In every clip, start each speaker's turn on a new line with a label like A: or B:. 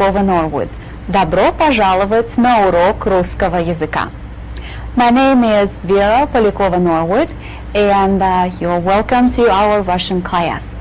A: Полякова Norwood. Добро пожаловать на урок русского языка. My name is Vera Polякova Norwood, and you're welcome to our Russian class.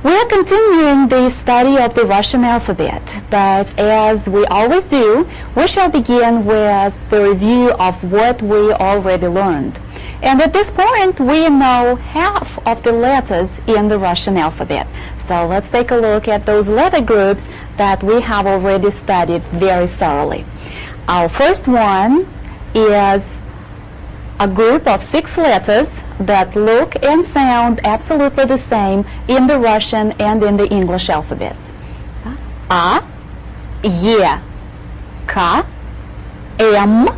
A: We are continuing the study of the Russian alphabet, but as we always do, we shall begin with the review of what we already learned. And at this point, we know half of the letters in the Russian alphabet. So let's take a look at those letter groups that we have already studied very thoroughly. Our first one is a group of 6 letters that look and sound absolutely the same in the Russian and in the English alphabets. A, E, K, M,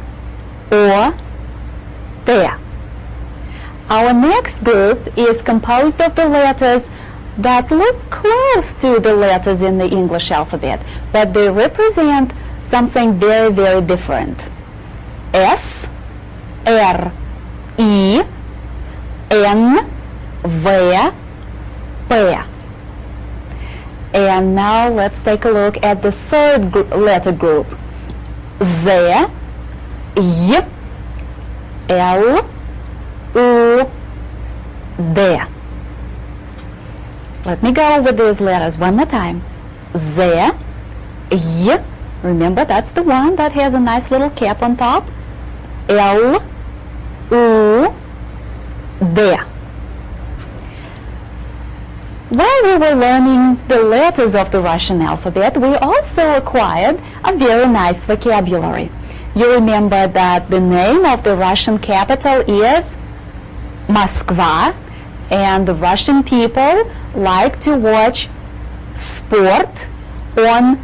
A: O, T. Our next group is composed of the letters that look close to the letters in the English alphabet, but they represent something very, very different. S, R, I, N, V, P. And now let's take a look at the third letter group. Z, Y, L, U, D. Let me go over these letters one more time. Z, Y, remember that's the one that has a nice little cap on top. L, U, D. While we were learning the letters of the Russian alphabet, we also acquired a very nice vocabulary. You remember that the name of the Russian capital is Moskva, and the Russian people like to watch sport on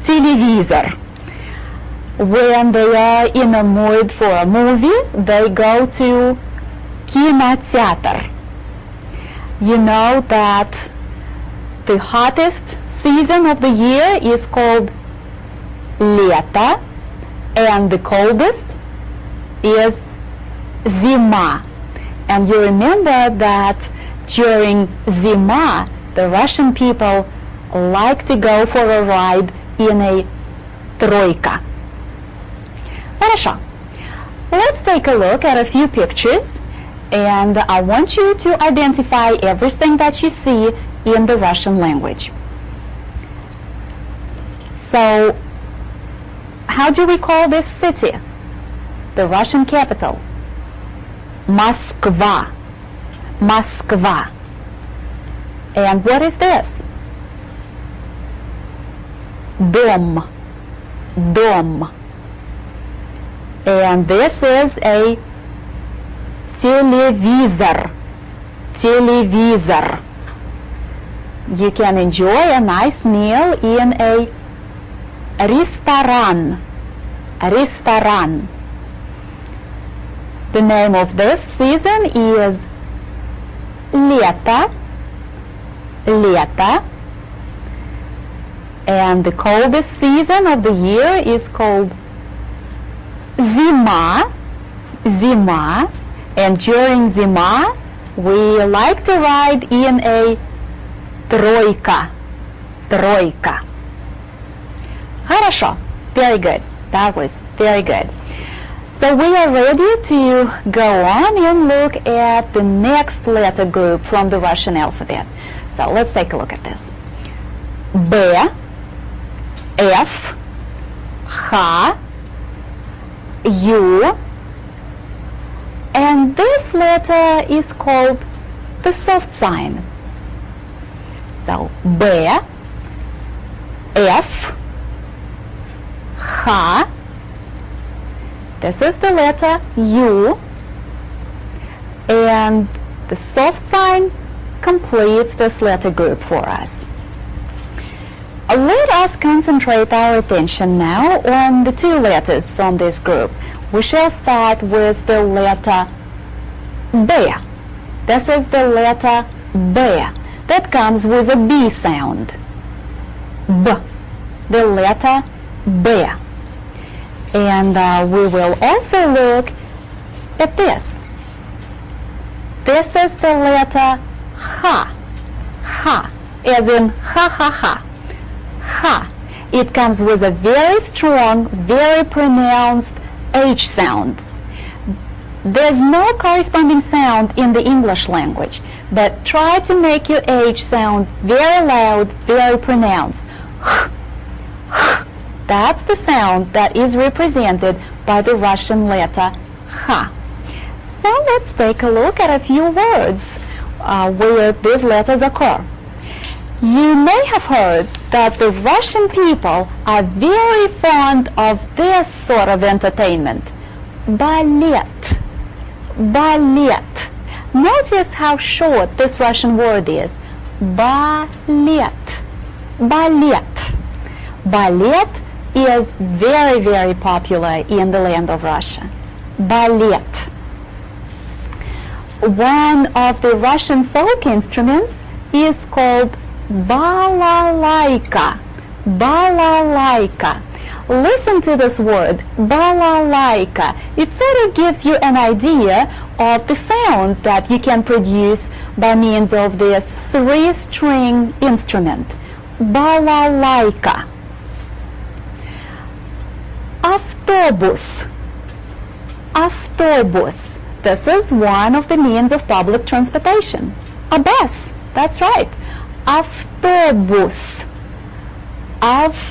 A: televisor. When they are in a mood for a movie, they go to кинотеатр. You know that the hottest season of the year is called лето, and the coldest is зима. And you remember that during zima, the Russian people like to go for a ride in a тройка. Хорошо. Let's take a look at a few pictures, and I want you to identify everything that you see in the Russian language. So, how do we call this city? The Russian capital. Moskva. Moskva. And what is this? Dom. Dom. And this is a televisor. Televisor. You can enjoy a nice meal in a restaurant. Restaurant. The name of this season is лето. Лето. And the coldest season of the year is called зима. Зима. And during зима, we like to ride in a тройка. Тройка. Хорошо. Very good. That was very good. So we are ready to go on and look at the next letter group from the Russian alphabet. So let's take a look at this. B, F, H, U, and this letter is called the soft sign. So B, F, H, this is the letter U, and the soft sign completes this letter group for us. Let us concentrate our attention now on the 2 letters from this group. We shall start with the letter B. This is the letter B that comes with a B sound. B. The letter B. And we will also look at this. This is the letter H. H, as in ha ha ha. Ha. it comes with a very strong, very pronounced H sound. There's no corresponding sound in the English language, but try to make your H sound very loud, very pronounced. That's the sound that is represented by the Russian letter H. So let's take a look at a few words where these letters occur. You may have heard that the Russian people are very fond of this sort of entertainment. Ballet. Ballet. Notice how short this Russian word is. Ballet. Ballet. Ballet is very, very popular in the land of Russia. Ballet. One of the Russian folk instruments is called balalaika. Balalaika. Listen to this word, balalaika. It sort of gives you an idea of the sound that you can produce by means of this 3-string instrument. Balalaika. Автобус. Автобус. This is one of the means of public transportation. A bus. That's right. Автобус. Автобус.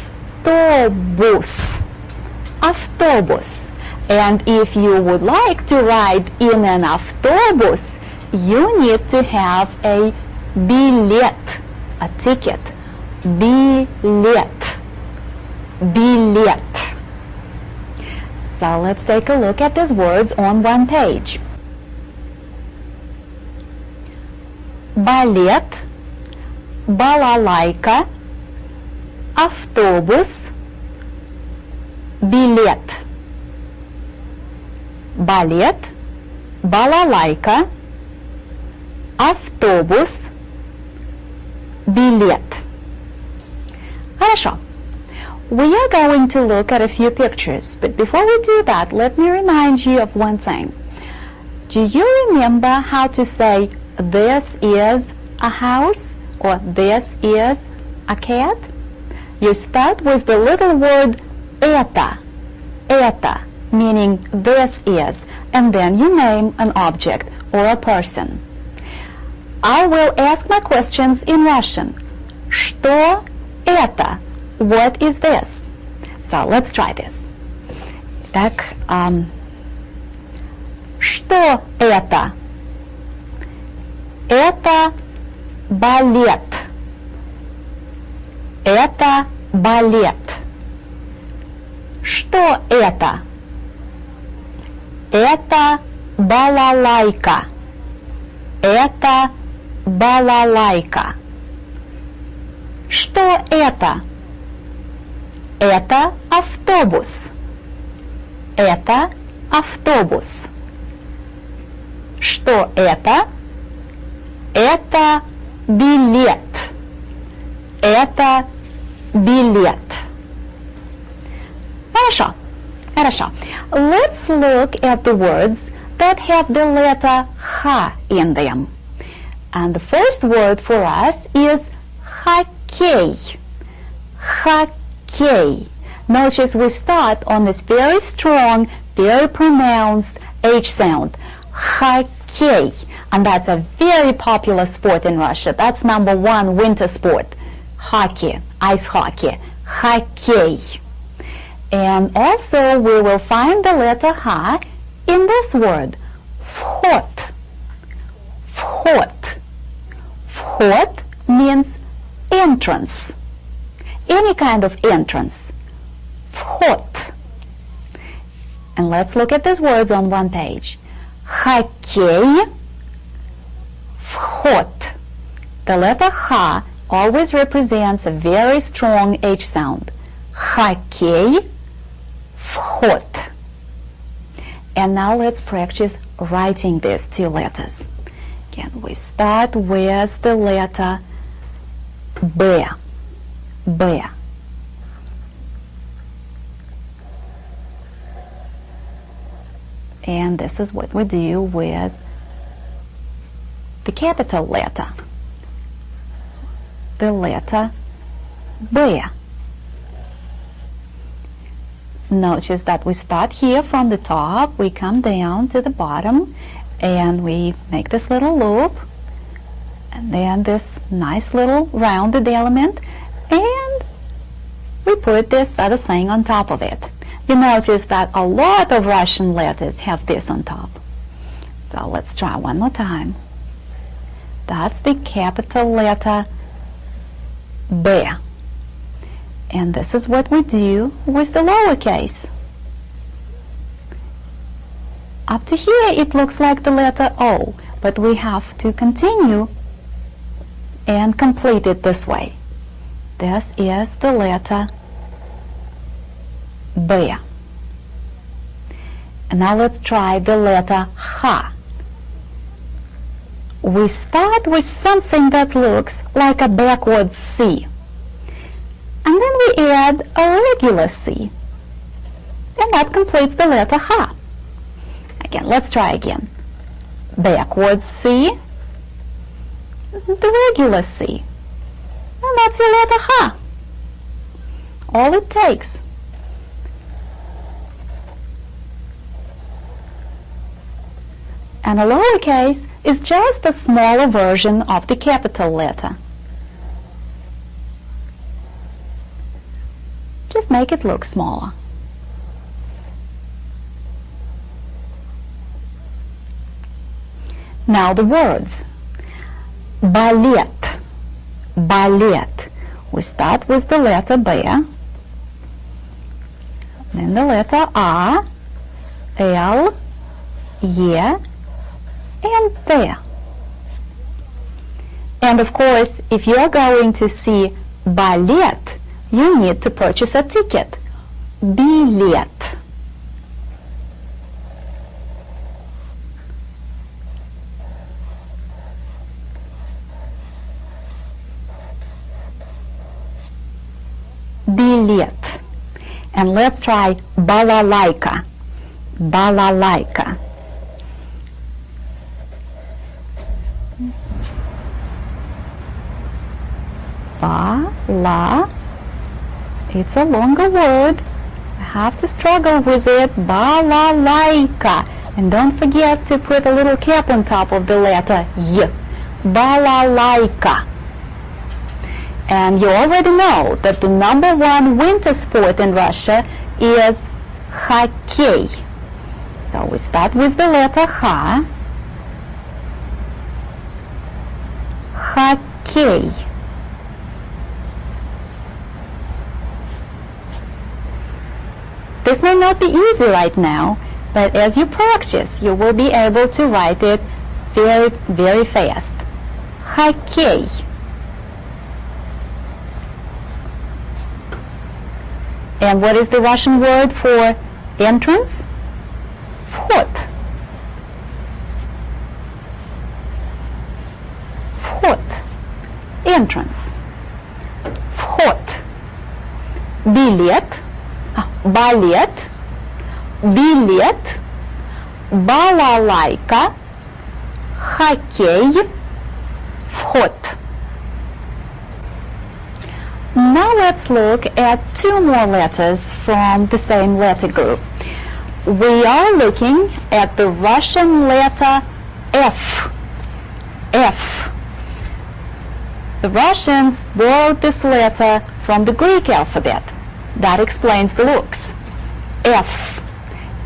A: Автобус. And if you would like to ride in an автобус, you need to have a билет, a ticket. Билет. Билет. So let's take a look at these words on one page. Балет, балалайка, автобус, билет. Балет, балалайка, автобус, билет. Хорошо. We are going to look at a few pictures, but before we do that, let me remind you of one thing. Do you remember how to say this is a house or this is a cat? You start with the little word это, meaning this is, and then you name an object or a person. I will ask my questions in Russian. Что это? What is this? So let's try this. Так, что это? Это балет. Это балет. Что это? Это балалайка. Это балалайка. Что это? Это автобус. Это автобус. Что это? Это билет. Это билет. Хорошо. Хорошо. Let's look at the words that have the letter H in them. And the first word for us is хоккей. Хоккей. Notice we start on this very strong, very pronounced H sound. Хоккей. And that's a very popular sport in Russia. That's #1 winter sport. Hockey, ice hockey. Хоккей. And also we will find the letter H in this word. Вход. Вход. Вход means entrance. Any kind of entrance. Вход. And let's look at these words on one page. Хоккей. Вход. The letter H always represents a very strong H sound. Хоккей. Вход. And now let's practice writing these two letters. Again, we start with the letter B. B. And this is what we do with the capital letter. The letter B. Notice that we start here from the top, we come down to the bottom, and we make this little loop, and then this nice little rounded element, and we put this other thing on top of it. You notice that a lot of Russian letters have this on top. So let's try one more time. That's the capital letter B. And this is what we do with the lowercase. Up to here it looks like the letter O, but we have to continue and complete it this way. This is the letter B. And now let's try the letter H. We start with something that looks like a backwards C. And then we add a regular C. And that completes the letter H. Again, let's try again. Backwards C, the regular C. And that's your letter H. All it takes. And a lowercase is just a smaller version of the capital letter. Just make it look smaller. Now the words. Ballet. Ballet. We start with the letter B, then the letter A, L, E, and T. And of course, if you are going to see ballet, you need to purchase a ticket. Билет. Билет. And let's try балалайка. Балалайка. Ba-la. It's a longer word. I have to struggle with it. Balalaika. And don't forget to put a little cap on top of the letter Y. Balalaika. And you already know that the #1 winter sport in Russia is hockey. So we start with the letter H. Hockey. This may not be easy right now, but as you practice, you will be able to write it very, very fast. Hockey. And what is the Russian word for entrance? Вход. Вход. Entrance. Вход. Билет. Балет. Билет. Балалайка. Хоккей. Вход. Now let's look at 2 more letters from the same letter group. We are looking at the Russian letter F. F. The Russians borrowed this letter from the Greek alphabet. That explains the looks. F.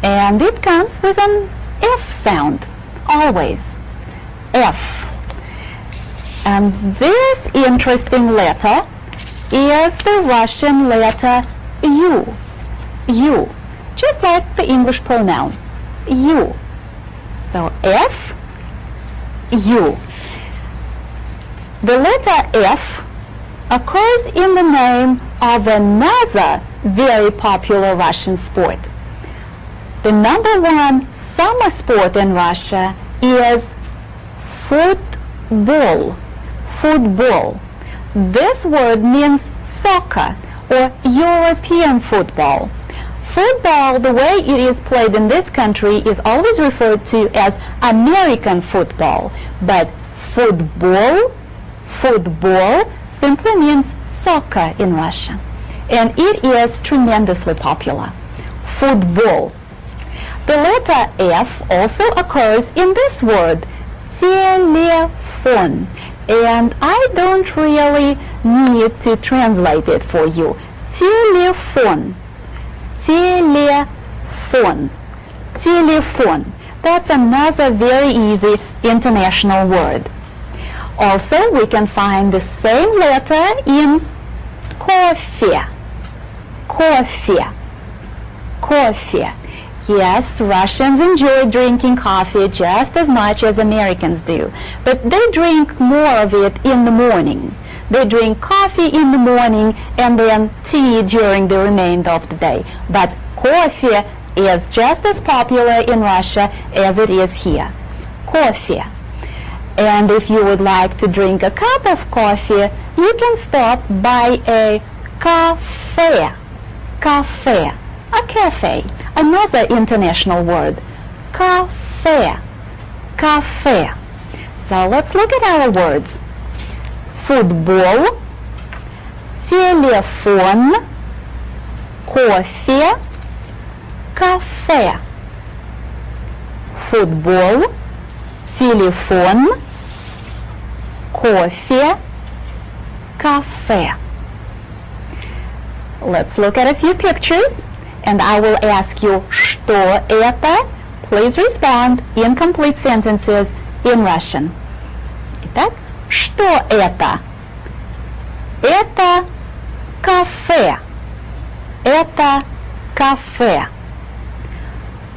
A: And it comes with an F sound, always. F. And this interesting letter is the Russian letter U. U. Just like the English pronoun. U. So F, U. The letter F occurs in the name of another very popular Russian sport. The #1 summer sport in Russia is football. Football. This word means soccer or European football. Football, the way it is played in this country, is always referred to as American football. But football simply means soccer in Russia. And it is tremendously popular. football. The letter F also occurs in this word, telephone, and I don't really need to translate it for you. Telephone, telephone, telephone. That's another very easy international word. Also, we can find the same letter in coffee, coffee, coffee. Yes, Russians enjoy drinking coffee just as much as Americans do, but they drink more of it in the morning. They drink coffee in the morning and then tea during the remainder of the day. But coffee is just as popular in Russia as it is here. Coffee. And if you would like to drink a cup of coffee, you can stop by a cafe. Cafe. A cafe. Another international word. Cafe. Cafe. So let's look at our words. Football, телефон, кофе, кафе. Football, телефон, кофе, кафе. Let's look at a few pictures, and I will ask you, что это? Please respond in complete sentences in Russian. Итак, что это? Это кафе. Это кафе.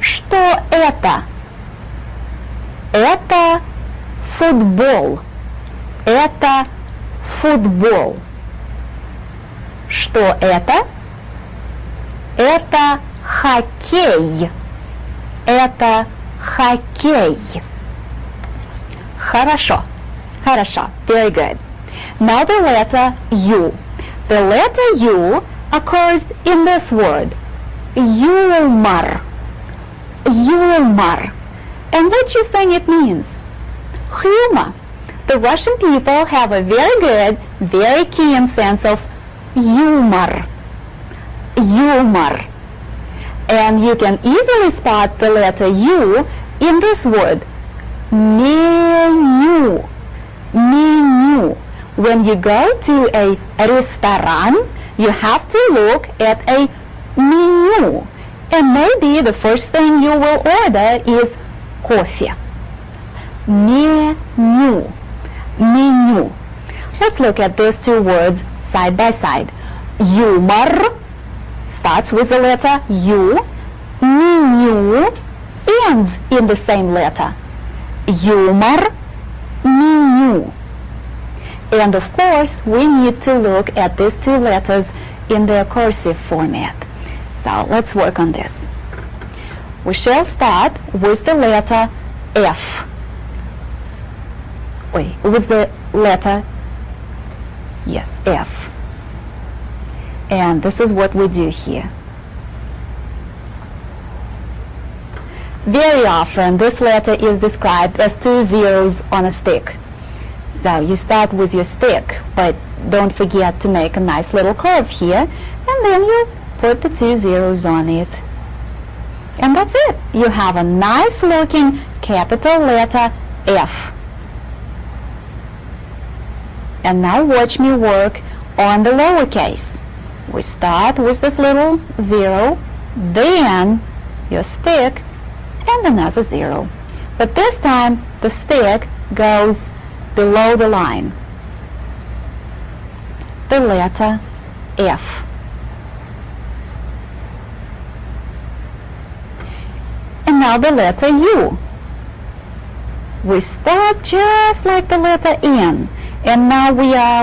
A: Что это? Это футбол. Это футбол. Что это? Это хоккей. Это хоккей. Хорошо. Хорошо. Very good. Now the letter U. The letter U occurs in this word. Юмор. Юмор. And what do you think it means? Humor. The Russian people have a very good, very keen sense of humor. Humor. And you can easily spot the letter U in this word. Menu. Menu. When you go to a restaurant, you have to look at a menu. And maybe the first thing you will order is coffee. Menu. Menu. Let's look at these two words side by side. Humor starts with the letter U. Menu ends in the same letter. Humor, menu. And of course, we need to look at these two letters in their cursive format. So let's work on this. We shall start with the letter F. Wait, with the letter, yes, F. And this is what we do here. Very often, this letter is described as two zeros on a stick. So you start with your stick, but don't forget to make a nice little curve here, and then you put the two zeros on it. And that's it. You have a nice looking capital letter F. And now watch me work on the lowercase. We start with this little zero, then your stick, and another zero. But this time the stick goes below the line. The letter F. And now the letter U. We start just like the letter N. And now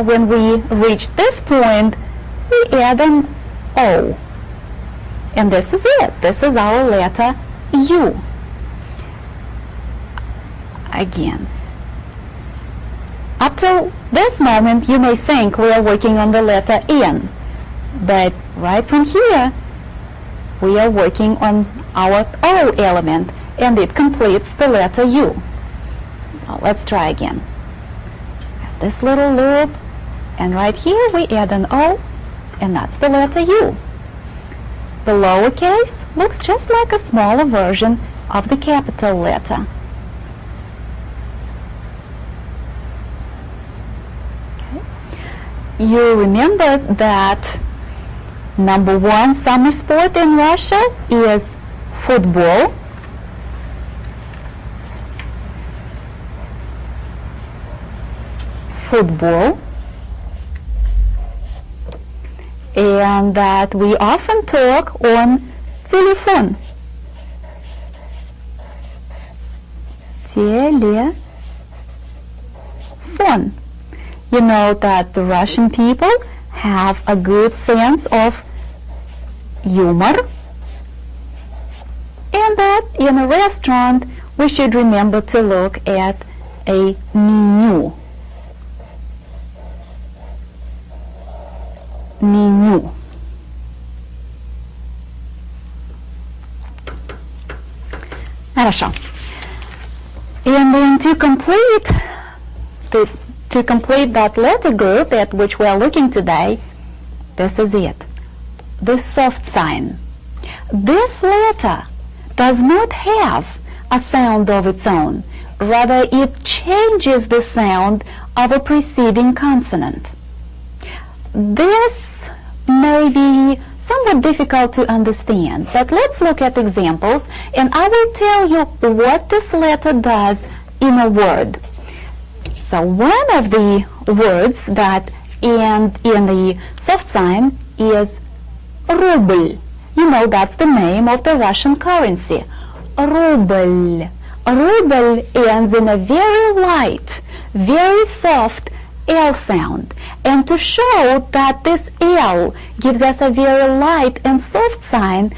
A: when we reach this point, we add an O. And this is it. This is our letter U. Again. Up till this moment, you may think we are working on the letter N. But right from here, we are working on our O element, and it completes the letter U. So let's try again. This little loop, and right here we add an O, and that's the letter U. The lowercase looks just like a smaller version of the capital letter. Okay. You remember that number one summer sport in Russia is football. Football. And that we often talk on telephone. Telephone. You know that the Russian people have a good sense of humor, and that in a restaurant we should remember to look at a menu. Menu. Хорошо. And then to complete that letter group at which we are looking today, this is it. The soft sign. This letter does not have a sound of its own. Rather, it changes the sound of a preceding consonant. This may be somewhat difficult to understand, but let's look at examples, and I will tell you what this letter does in a word. So one of the words that end in the soft sign is ruble. You know, that's the name of the Russian currency. Ruble. Ruble ends in a very light, very soft L sound. And to show that this L gives us a very light and soft sound,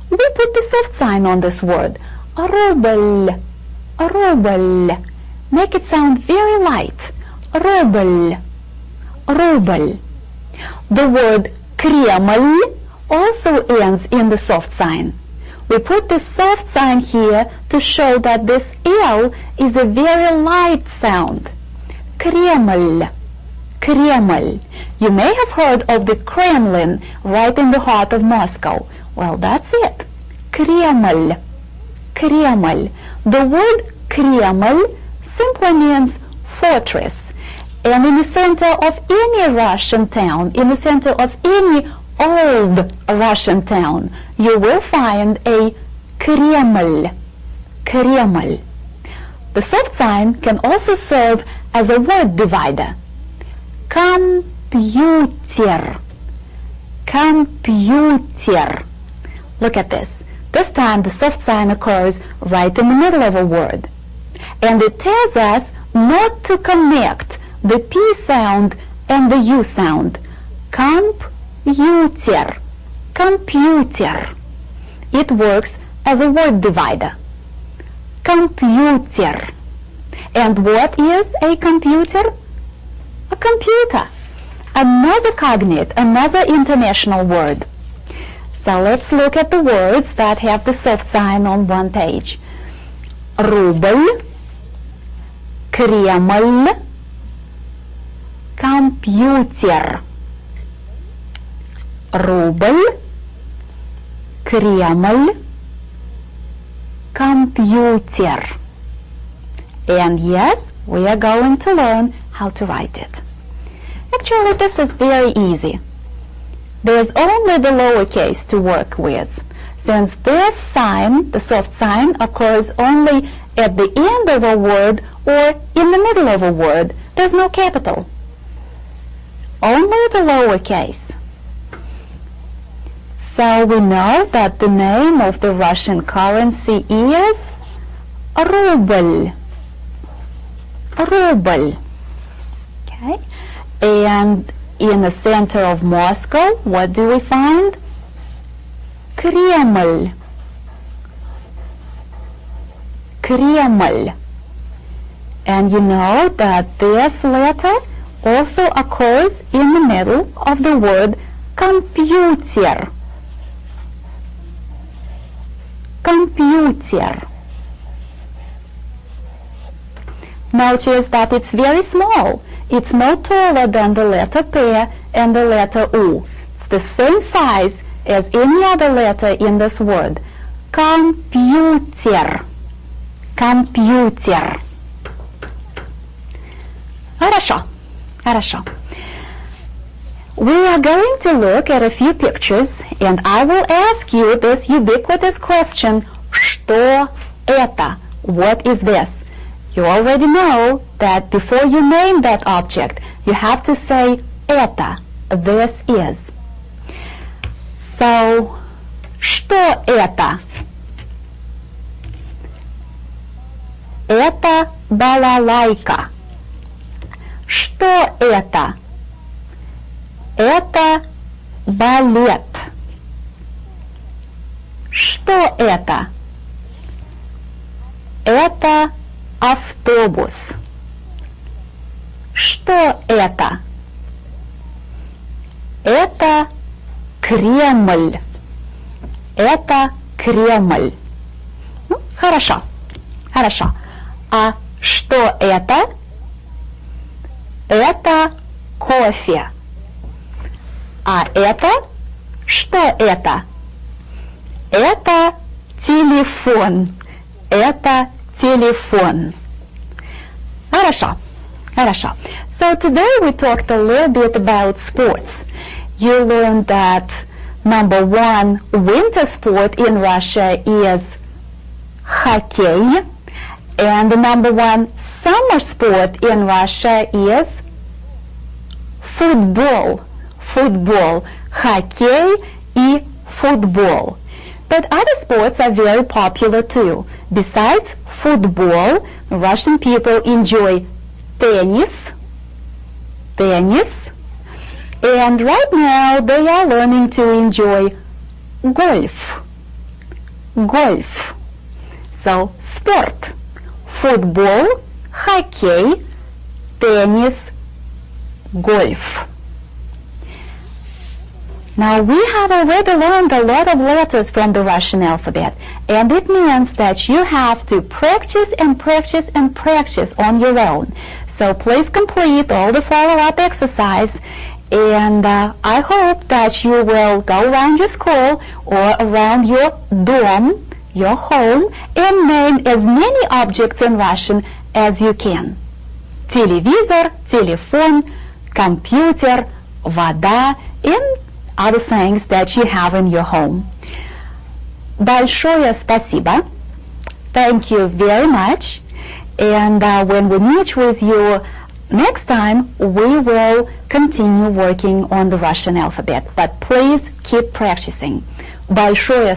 A: we put the soft sign on this word. Ruble. Ruble. Make it sound very light. Ruble. Ruble. The word Kreml also ends in the soft sign. We put the soft sign here to show that this L is a very light sound. Kreml. Kreml. You may have heard of the Kremlin right in the heart of Moscow. Well, that's it. Kreml. Kreml. The word Kreml simply means fortress. And in the center of any Russian town, in the center of any old Russian town, you will find a Kreml. Kreml. The soft sign can also serve as a word divider. Computer. Computer. Look at this. This time the soft sign occurs right in the middle of a word. And it tells us not to connect the P sound and the U sound. Computer. Computer. It works as a word divider. Computer. And what is a computer? A computer. Another cognate, another international word. So let's look at the words that have the soft sign on one page. Ruble, Kreml, computer. Ruble, Kreml, computer. And yes, we are going to learn how to write it. Actually, this is very easy. There's only the lowercase to work with. Since this sign, the soft sign, occurs only at the end of a word or in the middle of a word, there's no capital. Only the lowercase. So we know that the name of the Russian currency is ruble. Ruble. Okay. And in the center of Moscow, what do we find? Kreml. Kreml. And you know that this letter also occurs in the middle of the word computer. Computer. Notice that it's very small. It's no taller than the letter P and the letter U. It's the same size as any other letter in this word. Компьютер. Компьютер. Хорошо. Хорошо. We are going to look at a few pictures, and I will ask you this ubiquitous question. Что это? What is this? You already know that before you name that object, you have to say это. This is. So, что это? Это балалайка. Что это? Это балет. Что это? Это автобус. Что это? Это Кремль. Это Кремль. Ну, хорошо. Хорошо. А что это? Это кофе. А это? Что это? Это телефон. Это телефон. Хорошо. Хорошо. So today we talked a little bit about sports. You learned that number one winter sport in Russia is hockey, and the number one summer sport in Russia is football. Football. Hockey и football. But other sports are very popular too. Besides football, Russian people enjoy tennis, and right now they are learning to enjoy golf. So, sport. Football, hockey, tennis, golf. Now, we have already learned a lot of letters from the Russian alphabet, and it means that you have to practice and practice and practice on your own. So please complete all the follow-up exercise, and I hope that you will go around your school or around your dorm, your home, and name as many objects in Russian as you can. Телевизор, телефон, компьютер, вода, and other things that you have in your home. Большое спасибо. Thank you very much. And when we meet with you next time, we will continue working on the Russian alphabet. But please keep practicing. Большое